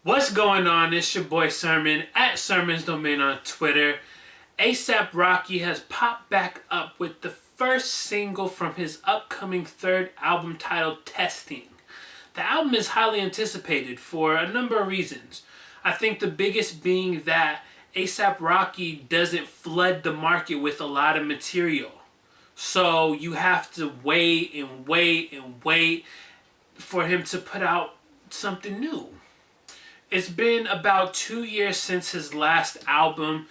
What's going on? It's your boy Sermon at Sermon's Domain on Twitter. ASAP Rocky has popped back up with the first single from his upcoming third album titled Testing. The album is highly anticipated for a number of reasons. I think the biggest being that ASAP Rocky doesn't flood the market with a lot of material. So you have to wait and wait and wait for him to put out something new. It's been about 2 years since his last album,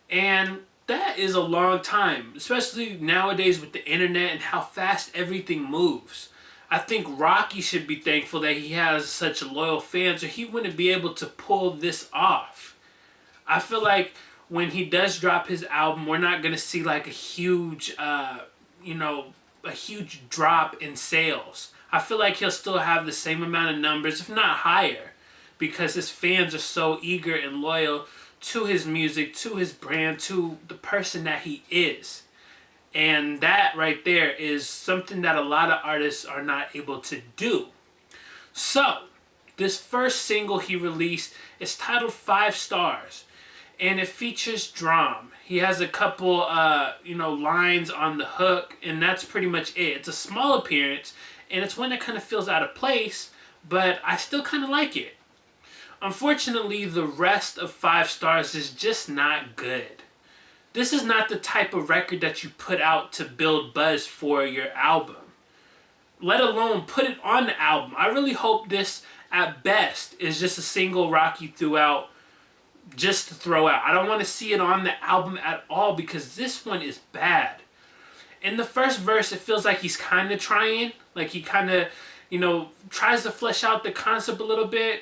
and that is a long time, especially nowadays with the internet and how fast everything moves. I think Rocky should be thankful that he has such loyal fans, or he wouldn't be able to pull this off. I feel like when he does drop his album, we're not going to see like a huge, a huge drop in sales. I feel like he'll still have the same amount of numbers, if not higher, because his fans are so eager and loyal to his music, to his brand, to the person that he is. And that right there is something that a lot of artists are not able to do. So, this first single he released is titled 5 Stars, and it features Drum. He has a couple, lines on the hook, and that's pretty much it. It's a small appearance, and it's one that kind of feels out of place, but I still kind of like it. Unfortunately, the rest of 5 Stars is just not good. This is not the type of record that you put out to build buzz for your album, let alone put it on the album. I really hope this, at best, is just a single Rocky threw out just to throw out. I don't want to see it on the album at all because this one is bad. In the first verse, it feels like he's kind of trying. Like he kind of, tries to flesh out the concept a little bit,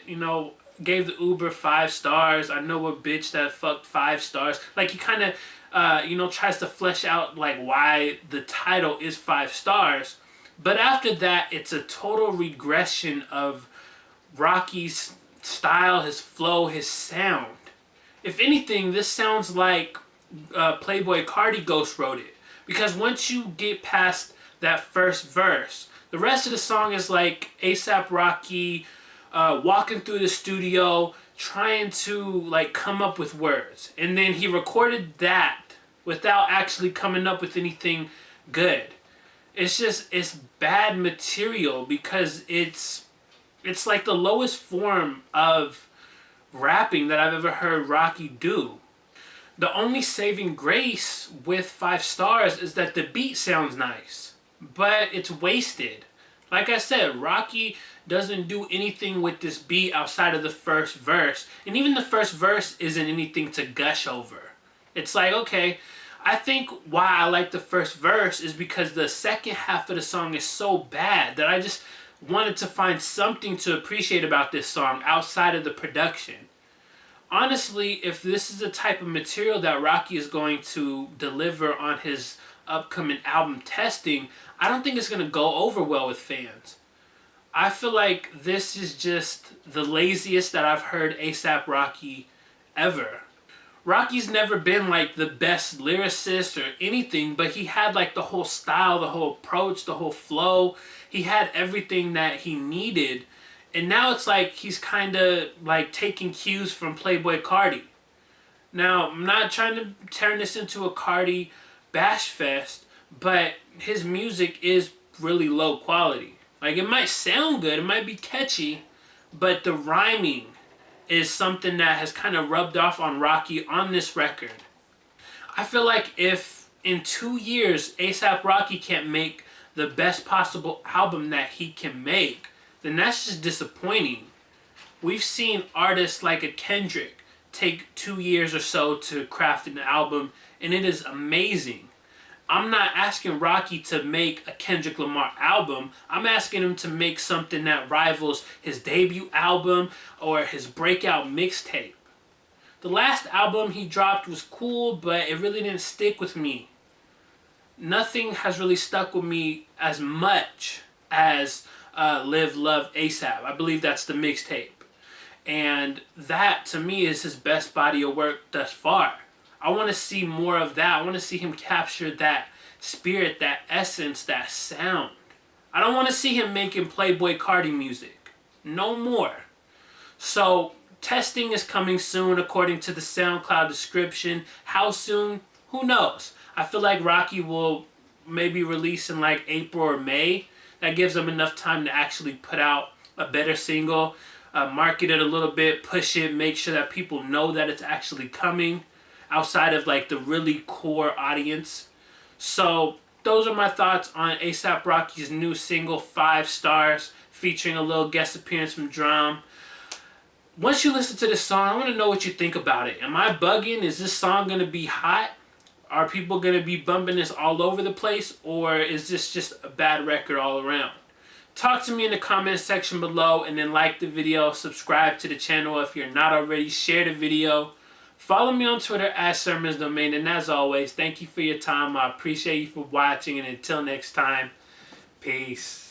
gave the Uber 5 stars. I know a bitch that fucked 5 stars. Like he kind of, tries to flesh out like why the title is 5 stars. But after that, it's a total regression of Rocky's style, his flow, his sound. If anything, this sounds like Playboi Carti ghost wrote it. Because once you get past that first verse, the rest of the song is like ASAP Rocky walking through the studio trying to come up with words, and then he recorded that without actually coming up with anything good. It's bad material because it's like the lowest form of rapping that I've ever heard Rocky do. The only saving grace with 5 Stars is that the beat sounds nice, but it's wasted. Like I said, Rocky doesn't do anything with this beat outside of the first verse. And even the first verse isn't anything to gush over. It's like, okay, I think why I like the first verse is because the second half of the song is so bad that I just wanted to find something to appreciate about this song outside of the production. Honestly, if this is the type of material that Rocky is going to deliver on his upcoming album Testing, I don't think it's going to go over well with fans. I feel like this is just the laziest that I've heard ASAP Rocky ever. Rocky's never been like the best lyricist or anything, but he had like the whole style, the whole approach, the whole flow. He had everything that he needed. And now it's like he's kind of like taking cues from Playboi Carti. Now, I'm not trying to turn this into a Carti bash fest, but his music is really low quality. Like, it might sound good, it might be catchy, but the rhyming is something that has kind of rubbed off on Rocky on this record. I feel like if in 2 years ASAP Rocky can't make the best possible album that he can make, then that's just disappointing. We've seen artists like a Kendrick take 2 years or so to craft an album, and it is amazing. I'm not asking Rocky to make a Kendrick Lamar album. I'm asking him to make something that rivals his debut album or his breakout mixtape. The last album he dropped was cool, but it really didn't stick with me. Nothing has really stuck with me as much as Live Love ASAP. I believe that's the mixtape. And that, to me, is his best body of work thus far. I want to see more of that. I want to see him capture that spirit, that essence, that sound. I don't want to see him making Playboi Carti music. No more. So Testing is coming soon according to the SoundCloud description. How soon? Who knows? I feel like Rocky will maybe release in like April or May. That gives them enough time to actually put out a better single, market it a little bit, push it, make sure that people know that it's actually coming outside of like the really core audience. So those are my thoughts on A$AP Rocky's new single, 5 Stars, featuring a little guest appearance from Drum. Once you listen to this song, I want to know what you think about it. Am I bugging? Is this song going to be hot? Are people going to be bumping this all over the place? Or is this just a bad record all around? Talk to me in the comment section below, and then like the video, subscribe to the channel if you're not already, share the video. Follow me on Twitter at Sermons Domain, and as always, thank you for your time. I appreciate you for watching, and until next time, peace.